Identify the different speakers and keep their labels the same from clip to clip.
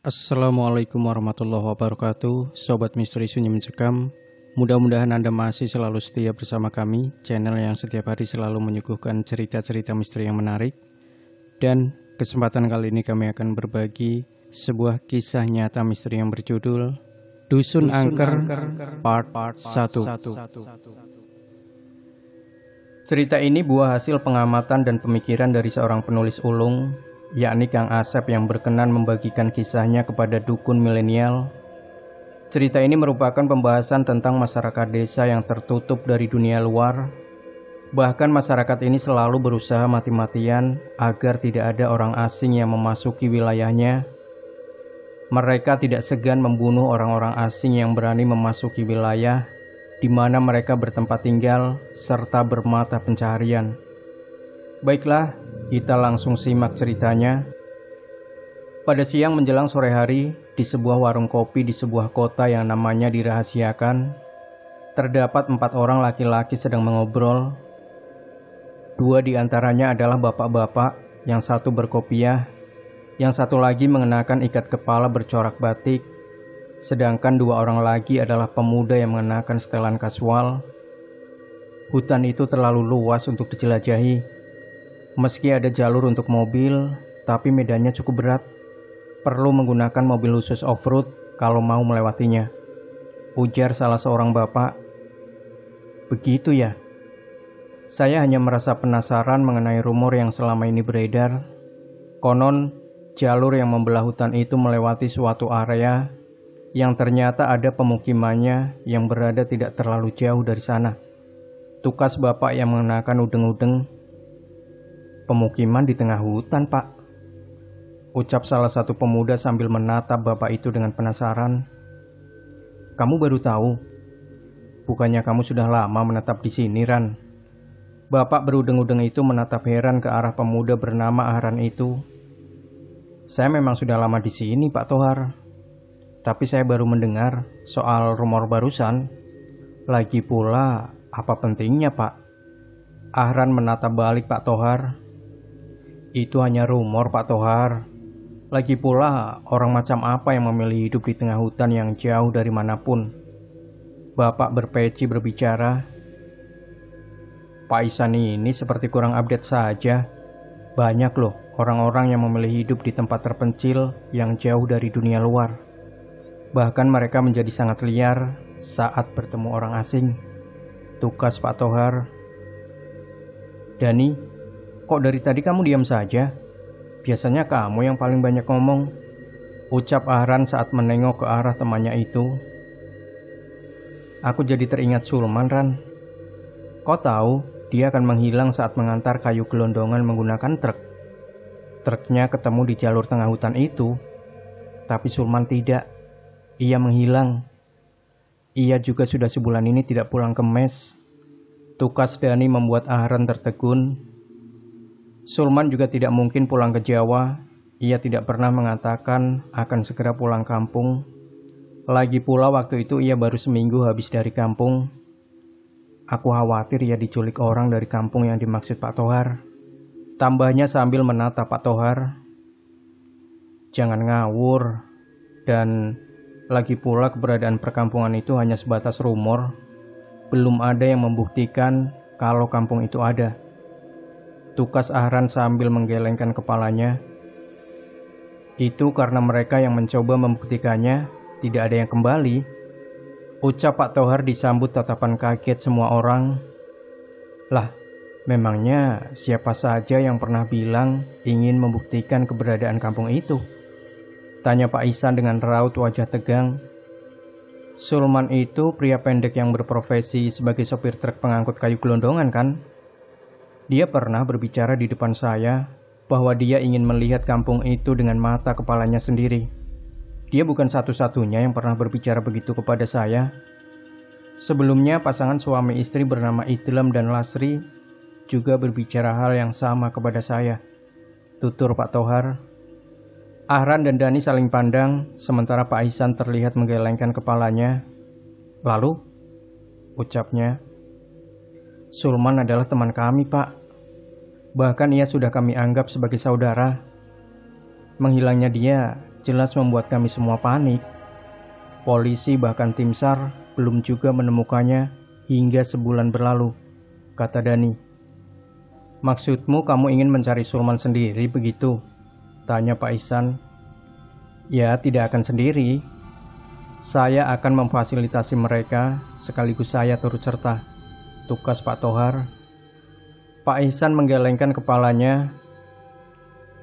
Speaker 1: Assalamualaikum warahmatullahi wabarakatuh. Sobat Misteri Sunyi Mencekam, mudah-mudahan Anda masih selalu setia bersama kami, channel yang setiap hari selalu menyuguhkan cerita-cerita misteri yang menarik. Dan kesempatan kali ini kami akan berbagi sebuah kisah nyata misteri yang berjudul Dusun Angker Part 1. Cerita ini buah hasil pengamatan dan pemikiran dari seorang penulis ulung, yakni Kang Asep, yang berkenan membagikan kisahnya kepada dukun milenial. Cerita ini merupakan pembahasan tentang masyarakat desa yang tertutup dari dunia luar. Bahkan masyarakat ini selalu berusaha mati-matian agar tidak ada orang asing yang memasuki wilayahnya. Mereka tidak segan membunuh orang-orang asing yang berani memasuki wilayah di mana mereka bertempat tinggal serta bermata pencaharian. Baiklah, kita langsung simak ceritanya. Pada siang menjelang sore hari, di sebuah warung kopi di sebuah kota yang namanya dirahasiakan, terdapat 4 orang laki-laki sedang mengobrol. 2 di antaranya adalah bapak-bapak, yang satu berkopiah, yang satu lagi mengenakan ikat kepala bercorak batik, sedangkan 2 orang lagi adalah pemuda yang mengenakan setelan kasual. Hutan itu terlalu luas untuk dijelajahi. Meski ada jalur untuk mobil, tapi medannya cukup berat. Perlu menggunakan mobil khusus off-road kalau mau melewatinya, ujar salah seorang bapak. Begitu ya? Saya hanya merasa penasaran mengenai rumor yang selama ini beredar. Konon, jalur yang membelah hutan itu melewati suatu area yang ternyata ada pemukimannya yang berada tidak terlalu jauh dari sana. Tukas bapak yang mengenakan udeng-udeng. Pemukiman di tengah hutan, Pak, ucap salah satu pemuda sambil menatap bapak itu dengan penasaran. Kamu baru tahu? Bukannya kamu sudah lama menetap di sini, Ran? Bapak berudeng-udeng itu menatap heran ke arah pemuda bernama Ahran itu. Saya memang sudah lama di sini, Pak Tohar. Tapi saya baru mendengar soal rumor barusan. Lagi pula, apa pentingnya, Pak? Ahran menatap balik Pak Tohar. Itu hanya rumor, Pak Tohar. Lagi pula, orang macam apa yang memilih hidup di tengah hutan yang jauh dari manapun? Bapak berpeci berbicara. Pak Isan ini seperti kurang update saja. Banyak loh orang-orang yang memilih hidup di tempat terpencil yang jauh dari dunia luar. Bahkan mereka menjadi sangat liar saat bertemu orang asing. Tukas Pak Tohar. Dani, kok dari tadi kamu diam saja? Biasanya kamu yang paling banyak ngomong, ucap Ahran saat menengok ke arah temannya itu. Aku jadi teringat Sulman, Ran. Kau tahu, dia akan menghilang saat mengantar kayu gelondongan menggunakan truk. Truknya ketemu di jalur tengah hutan itu, tapi Sulman tidak. Ia menghilang. Ia juga sudah sebulan ini tidak pulang ke mes. Tukas Dani membuat Ahran tertegun. Sulman juga tidak mungkin pulang ke Jawa. Ia tidak pernah mengatakan akan segera pulang kampung. Lagi pula waktu itu ia baru seminggu habis dari kampung. Aku khawatir ia diculik orang dari kampung yang dimaksud Pak Tohar. Tambahnya sambil menatap Pak Tohar. Jangan ngawur. Dan lagi pula keberadaan perkampungan itu hanya sebatas rumor. Belum ada yang membuktikan kalau kampung itu ada. Tukas Ahran sambil menggelengkan kepalanya. Itu karena mereka yang mencoba membuktikannya tidak ada yang kembali, ucap Pak Tohar disambut tatapan kaget semua orang. Lah, memangnya siapa saja yang pernah bilang ingin membuktikan keberadaan kampung itu? Tanya Pak Isan dengan raut wajah tegang. Sulman itu pria pendek yang berprofesi sebagai sopir truk pengangkut kayu gelondongan, kan? Dia pernah berbicara di depan saya bahwa dia ingin melihat kampung itu dengan mata kepalanya sendiri. Dia bukan satu-satunya yang pernah berbicara begitu kepada saya. Sebelumnya pasangan suami istri bernama Idlam dan Lasri juga berbicara hal yang sama kepada saya, tutur Pak Tohar. Ahran dan Dani saling pandang, sementara Pak Ihsan terlihat menggelengkan kepalanya. Lalu, ucapnya, Sulman adalah teman kami, Pak. Bahkan ia sudah kami anggap sebagai saudara. Menghilangnya dia jelas membuat kami semua panik. Polisi bahkan tim SAR belum juga menemukannya hingga sebulan berlalu, kata Dani. Maksudmu kamu ingin mencari Sulman sendiri begitu? Tanya Pak Ihsan. Ya, tidak akan sendiri. Saya akan memfasilitasi mereka, sekaligus saya turut serta, tukas Pak Tohar. Pak Ihsan menggelengkan kepalanya.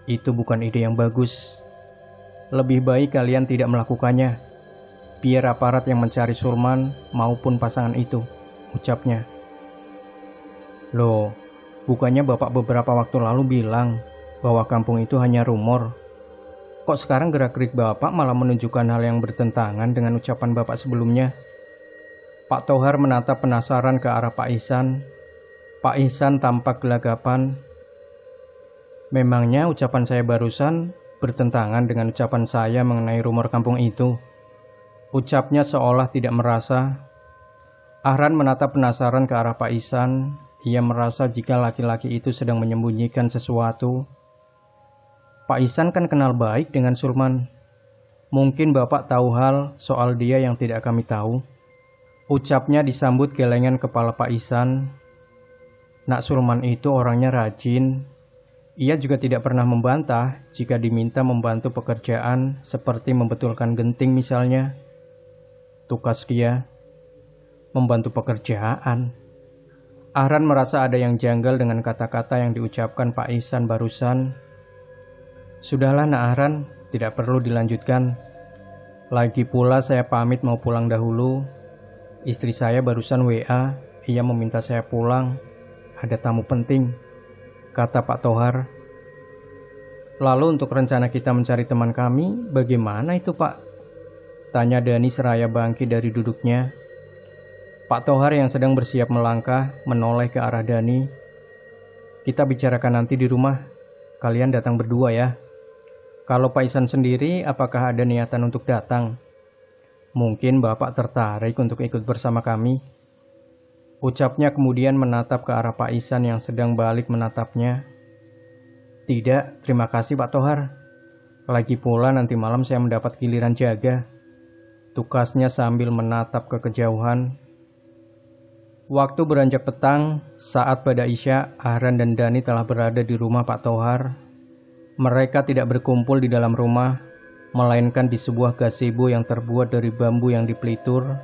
Speaker 1: Itu bukan ide yang bagus. Lebih baik kalian tidak melakukannya. Biar aparat yang mencari Sulman maupun pasangan itu, ucapnya. Loh, bukannya Bapak beberapa waktu lalu bilang bahwa kampung itu hanya rumor. Kok sekarang gerak-gerik Bapak malah menunjukkan hal yang bertentangan dengan ucapan Bapak sebelumnya? Pak Tohar menatap penasaran ke arah Pak Ihsan. Pak Ihsan tampak gelagapan. Memangnya ucapan saya barusan bertentangan dengan ucapan saya mengenai rumor kampung itu? Ucapnya seolah tidak merasa. Ahran menatap penasaran ke arah Pak Ihsan. Ia merasa jika laki-laki itu sedang menyembunyikan sesuatu. Pak Ihsan kan kenal baik dengan Sulman. Mungkin Bapak tahu hal soal dia yang tidak kami tahu. Ucapnya disambut gelengan kepala Pak Ihsan. Nak Sulman itu orangnya rajin. Ia juga tidak pernah membantah jika diminta membantu pekerjaan seperti membetulkan genting misalnya. Tukas dia, membantu pekerjaan. Ahran merasa ada yang janggal dengan kata-kata yang diucapkan Pak Ihsan barusan. Sudahlah Nak Ahran, tidak perlu dilanjutkan. Lagi pula saya pamit mau pulang dahulu. Istri saya barusan WA, ia meminta saya pulang. Ada tamu penting, kata Pak Tohar. Lalu untuk rencana kita mencari teman kami, bagaimana itu Pak? Tanya Dani seraya bangkit dari duduknya. Pak Tohar yang sedang bersiap melangkah, menoleh ke arah Dani. Kita bicarakan nanti di rumah, kalian datang berdua ya. Kalau Pak Ihsan sendiri, apakah ada niatan untuk datang? Mungkin Bapak tertarik untuk ikut bersama kami. Ucapnya kemudian menatap ke arah Pak Ihsan yang sedang balik menatapnya. Tidak, terima kasih Pak Tohar. Lagi pula nanti malam saya mendapat giliran jaga. Tukasnya sambil menatap ke kejauhan. Waktu beranjak petang, saat pada Isya, Ahran dan Dani telah berada di rumah Pak Tohar. Mereka tidak berkumpul di dalam rumah, melainkan di sebuah gazebo yang terbuat dari bambu yang dipelitur.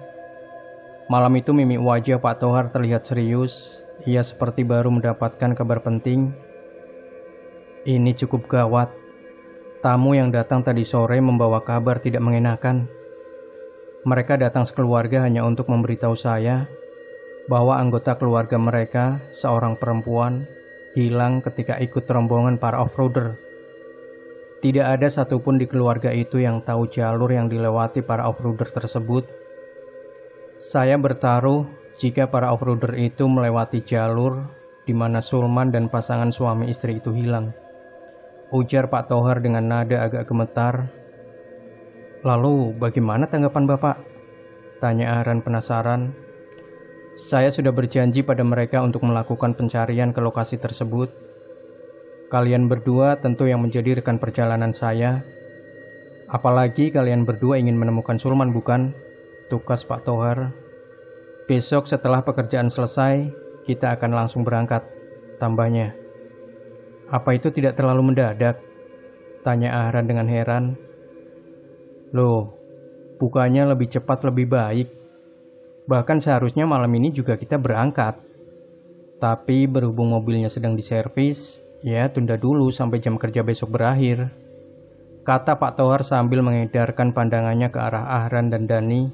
Speaker 1: Malam itu mimik wajah Pak Tohar terlihat serius. Ia seperti baru mendapatkan kabar penting. Ini cukup gawat. Tamu yang datang tadi sore membawa kabar tidak mengenakan. Mereka datang sekeluarga hanya untuk memberitahu saya bahwa anggota keluarga mereka, seorang perempuan, hilang ketika ikut rombongan para off-roader. Tidak ada satupun di keluarga itu yang tahu jalur yang dilewati para off-roader tersebut. Saya bertaruh jika para off-roader itu melewati jalur di mana Sulman dan pasangan suami istri itu hilang. Ujar Pak Tohar dengan nada agak gemetar. Lalu bagaimana tanggapan Bapak? Tanya Ahran penasaran. Saya sudah berjanji pada mereka untuk melakukan pencarian ke lokasi tersebut. Kalian berdua tentu yang menjadi rekan perjalanan saya. Apalagi kalian berdua ingin menemukan Sulman, bukan? Tukas Pak Tohar. Besok setelah pekerjaan selesai, kita akan langsung berangkat, tambahnya. Apa itu tidak terlalu mendadak? Tanya Ahran dengan heran. Loh, bukannya lebih cepat lebih baik? Bahkan seharusnya malam ini juga kita berangkat. Tapi berhubung mobilnya sedang diservis, ya tunda dulu sampai jam kerja besok berakhir, kata Pak Tohar sambil mengedarkan pandangannya ke arah Ahran dan Dani.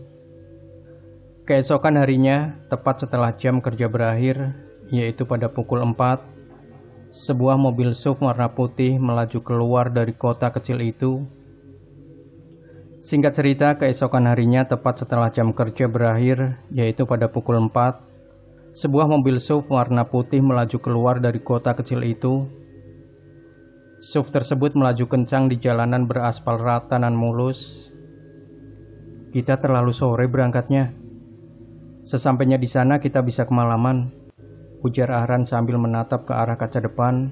Speaker 1: Keesokan harinya, tepat setelah jam kerja berakhir, yaitu pada pukul 4, sebuah mobil SUV warna putih melaju keluar dari kota kecil itu. Singkat cerita, keesokan harinya tepat setelah jam kerja berakhir, yaitu pada pukul 4, sebuah mobil SUV warna putih melaju keluar dari kota kecil itu. SUV tersebut melaju kencang di jalanan beraspal rata dan mulus. Kita terlalu sore berangkatnya. Sesampainya di sana kita bisa kemalaman, ujar Ahran sambil menatap ke arah kaca depan.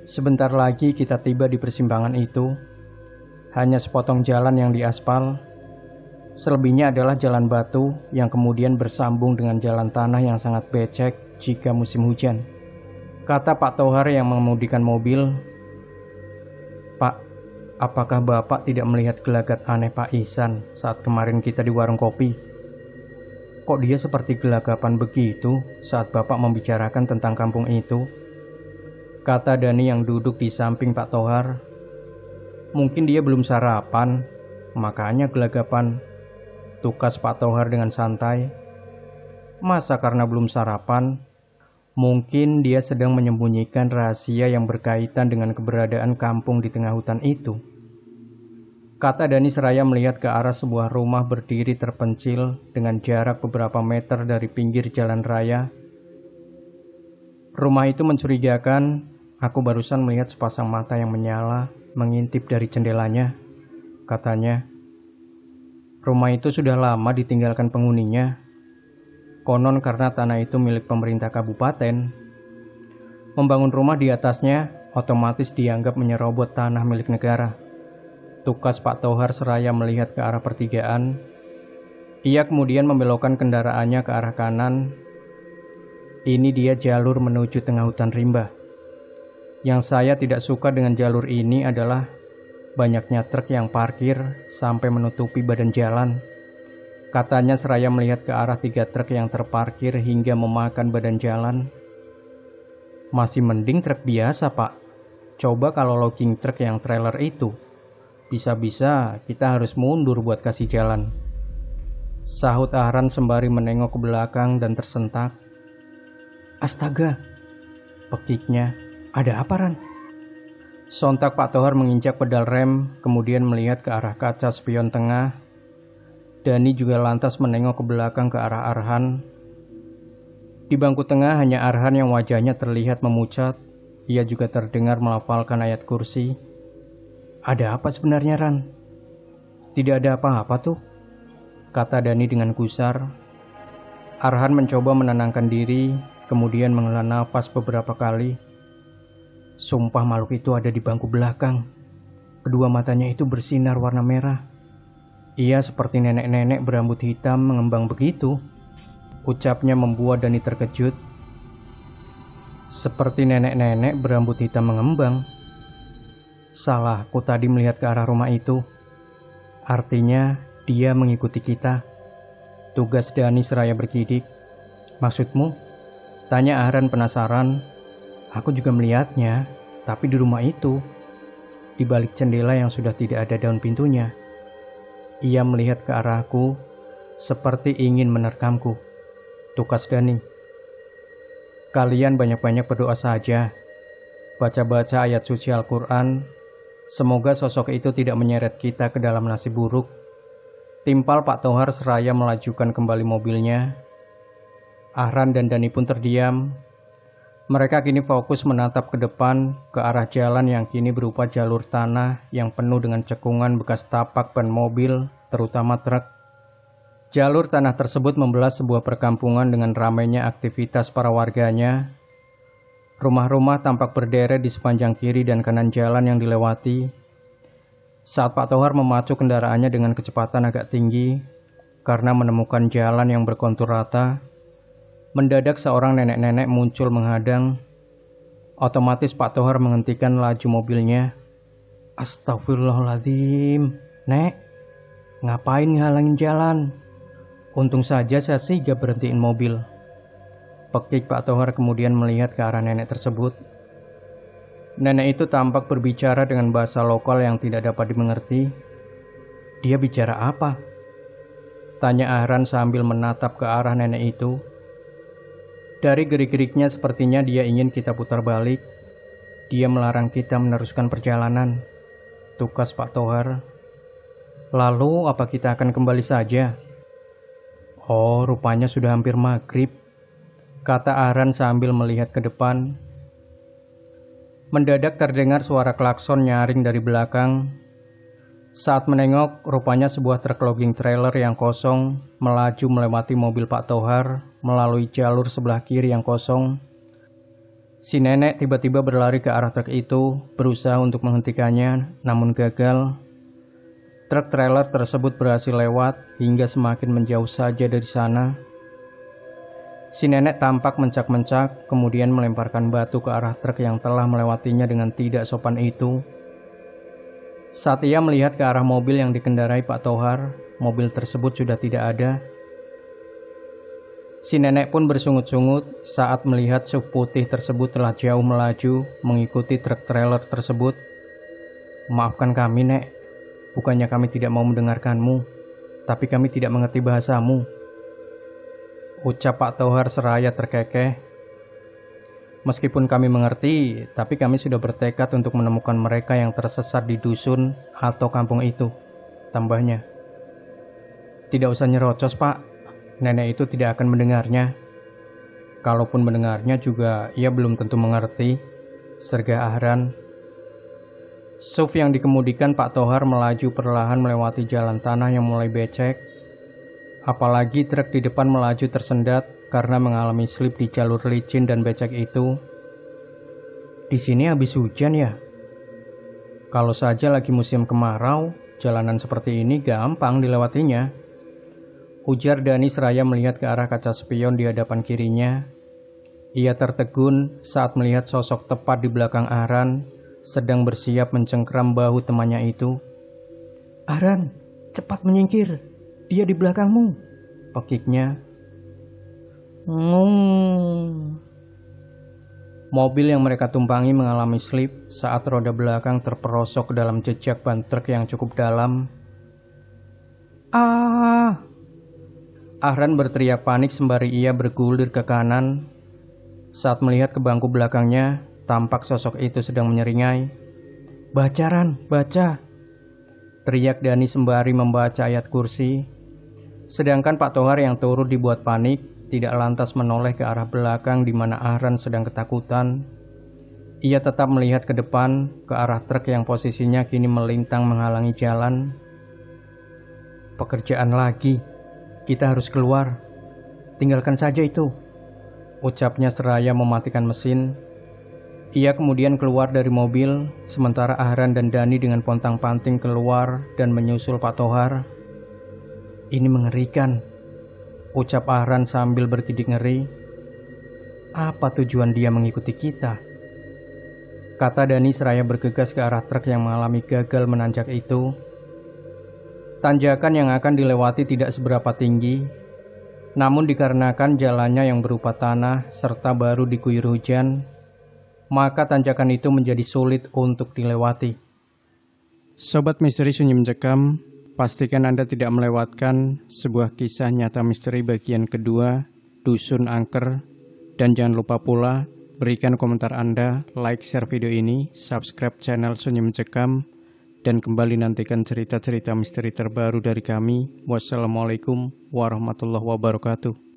Speaker 1: Sebentar lagi kita tiba di persimpangan itu. Hanya sepotong jalan yang diaspal. Selebihnya adalah jalan batu yang kemudian bersambung dengan jalan tanah yang sangat becek jika musim hujan. Kata Pak Tohar yang mengemudikan mobil, "Pak, apakah Bapak tidak melihat gelagat aneh Pak Ihsan saat kemarin kita di warung kopi? Kok dia seperti gelagapan begitu saat Bapak membicarakan tentang kampung itu?" Kata Dani yang duduk di samping Pak Tohar. "Mungkin dia belum sarapan, makanya gelagapan," tukas Pak Tohar dengan santai. "Masa karena belum sarapan? Mungkin dia sedang menyembunyikan rahasia yang berkaitan dengan keberadaan kampung di tengah hutan itu," kata Dani seraya melihat ke arah sebuah rumah berdiri terpencil dengan jarak beberapa meter dari pinggir jalan raya. "Rumah itu mencurigakan. Aku barusan melihat sepasang mata yang menyala mengintip dari jendelanya," katanya. "Rumah itu sudah lama ditinggalkan penghuninya. Konon karena tanah itu milik pemerintah kabupaten. Membangun rumah di atasnya otomatis dianggap menyerobot tanah milik negara," tukas Pak Tohar seraya melihat ke arah pertigaan. Ia kemudian membelokkan kendaraannya ke arah kanan. Ini dia jalur menuju tengah hutan rimba. Yang saya tidak suka dengan jalur ini adalah banyaknya truk yang parkir sampai menutupi badan jalan, katanya seraya melihat ke arah 3 truk yang terparkir hingga memakan badan jalan. "Masih mending truk biasa, Pak. Coba kalau logging truk yang trailer itu, bisa-bisa kita harus mundur buat kasih jalan," sahut Ahran sembari menengok ke belakang dan tersentak. "Astaga," pekiknya. "Ada apa, Ran?" Sontak Pak Tohar menginjak pedal rem, kemudian melihat ke arah kaca spion tengah. Dani juga lantas menengok ke belakang ke arah Arhan. Di bangku tengah hanya Arhan yang wajahnya terlihat memucat. Ia juga terdengar melafalkan ayat kursi. "Ada apa sebenarnya, Ran?" "Tidak ada apa-apa tuh," kata Dani dengan gusar. Arhan mencoba menenangkan diri, kemudian menghela nafas beberapa kali. "Sumpah makhluk itu ada di bangku belakang. Kedua matanya itu bersinar warna merah. Ia seperti nenek-nenek berambut hitam mengembang begitu," ucapnya membuat Dani terkejut. "Seperti nenek-nenek berambut hitam mengembang? Salahku tadi melihat ke arah rumah itu. Artinya dia mengikuti kita," tugas Dani seraya bergidik. "Maksudmu?" tanya Ahran penasaran. "Aku juga melihatnya, tapi di rumah itu, di balik jendela yang sudah tidak ada daun pintunya. Ia melihat ke arahku, seperti ingin menerkamku," tukas Dani. "Kalian banyak-banyak berdoa saja. Baca-baca ayat suci Al-Quran. Semoga sosok itu tidak menyeret kita ke dalam nasib buruk," timpal Pak Tohar seraya melajukan kembali mobilnya. Ahran dan Dani pun terdiam. Mereka kini fokus menatap ke depan, ke arah jalan yang kini berupa jalur tanah yang penuh dengan cekungan bekas tapak ban mobil, terutama truk. Jalur tanah tersebut membelah sebuah perkampungan dengan ramainya aktivitas para warganya. Rumah-rumah tampak berderet di sepanjang kiri dan kanan jalan yang dilewati. Saat Pak Tohar memacu kendaraannya dengan kecepatan agak tinggi, karena menemukan jalan yang berkontur rata, mendadak seorang nenek-nenek muncul menghadang. Otomatis Pak Tohar menghentikan laju mobilnya. "Astagfirullahaladzim, Nek. Ngapain ngehalangin jalan? Untung saja saya sigap berhentiin mobil," pekik Pak Tohar kemudian melihat ke arah nenek tersebut. Nenek itu tampak berbicara dengan bahasa lokal yang tidak dapat dimengerti. "Dia bicara apa?" tanya Ahran sambil menatap ke arah nenek itu. Dari gerik-geriknya sepertinya dia ingin kita putar balik. Dia melarang kita meneruskan perjalanan, tukas Pak Tohar. "Lalu apa kita akan kembali saja?" "Oh, rupanya sudah hampir maghrib," kata Ahran sambil melihat ke depan. Mendadak terdengar suara klakson nyaring dari belakang. Saat menengok, rupanya sebuah truk logging trailer yang kosong melaju melewati mobil Pak Tohar melalui jalur sebelah kiri yang kosong. Si nenek tiba-tiba berlari ke arah truk itu, berusaha untuk menghentikannya, namun gagal. Truk trailer tersebut berhasil lewat hingga semakin menjauh saja dari sana. Si nenek tampak mencak-mencak, kemudian melemparkan batu ke arah truk yang telah melewatinya dengan tidak sopan itu. Saat ia melihat ke arah mobil yang dikendarai Pak Tohar, mobil tersebut sudah tidak ada. Si nenek pun bersungut-sungut saat melihat SUV putih tersebut telah jauh melaju mengikuti truk trailer tersebut. "Maafkan kami, Nek. Bukannya kami tidak mau mendengarkanmu, tapi kami tidak mengerti bahasamu," ucap Pak Tohar seraya terkekeh. "Meskipun kami mengerti, tapi kami sudah bertekad untuk menemukan mereka yang tersesat di dusun atau kampung itu," tambahnya. "Tidak usah nyerocos, Pak. Nenek itu tidak akan mendengarnya. Kalaupun mendengarnya juga ia belum tentu mengerti," serga Ahran. SUV yang dikemudikan Pak Tohar melaju perlahan melewati jalan tanah yang mulai becek. Apalagi truk di depan melaju tersendat karena mengalami slip di jalur licin dan becek itu. "Di sini habis hujan ya? Kalau saja lagi musim kemarau, jalanan seperti ini gampang dilewatinya," ujar Dani seraya melihat ke arah kaca spion di hadapan kirinya. Ia tertegun saat melihat sosok tepat di belakang Ahran sedang bersiap mencengkram bahu temannya itu. "Ahran, cepat menyingkir. Dia di belakangmu," pekiknya. Mobil yang mereka tumpangi mengalami slip saat roda belakang terperosok ke dalam jejak ban truk yang cukup dalam. "Ah!" Ahran berteriak panik sembari ia bergulir ke kanan. Saat melihat ke bangku belakangnya, tampak sosok itu sedang menyeringai. "Baca, Ran, baca!" teriak Dani sembari membaca ayat kursi. Sedangkan Pak Tohar yang turut dibuat panik, tidak lantas menoleh ke arah belakang di mana Ahran sedang ketakutan. Ia tetap melihat ke depan, ke arah truk yang posisinya kini melintang menghalangi jalan. "Pekerjaan lagi. Kita harus keluar. Tinggalkan saja itu," ucapnya seraya mematikan mesin. Ia kemudian keluar dari mobil, sementara Ahran dan Dani dengan pontang-panting keluar dan menyusul Pak Tohar. "Ini mengerikan," ucap Ahran sambil bergidik ngeri. "Apa tujuan dia mengikuti kita?" kata Dani seraya bergegas ke arah truk yang mengalami gagal menanjak itu. Tanjakan yang akan dilewati tidak seberapa tinggi, namun dikarenakan jalannya yang berupa tanah serta baru diguyur hujan, maka tanjakan itu menjadi sulit untuk dilewati. Sobat Misteri Sunyi Mencekam, pastikan Anda tidak melewatkan sebuah kisah nyata misteri bagian kedua, Dusun Angker, dan jangan lupa pula berikan komentar Anda, like, share video ini, subscribe channel Sunyi Mencekam, dan kembali nantikan cerita-cerita misteri terbaru dari kami. Wassalamualaikum warahmatullahi wabarakatuh.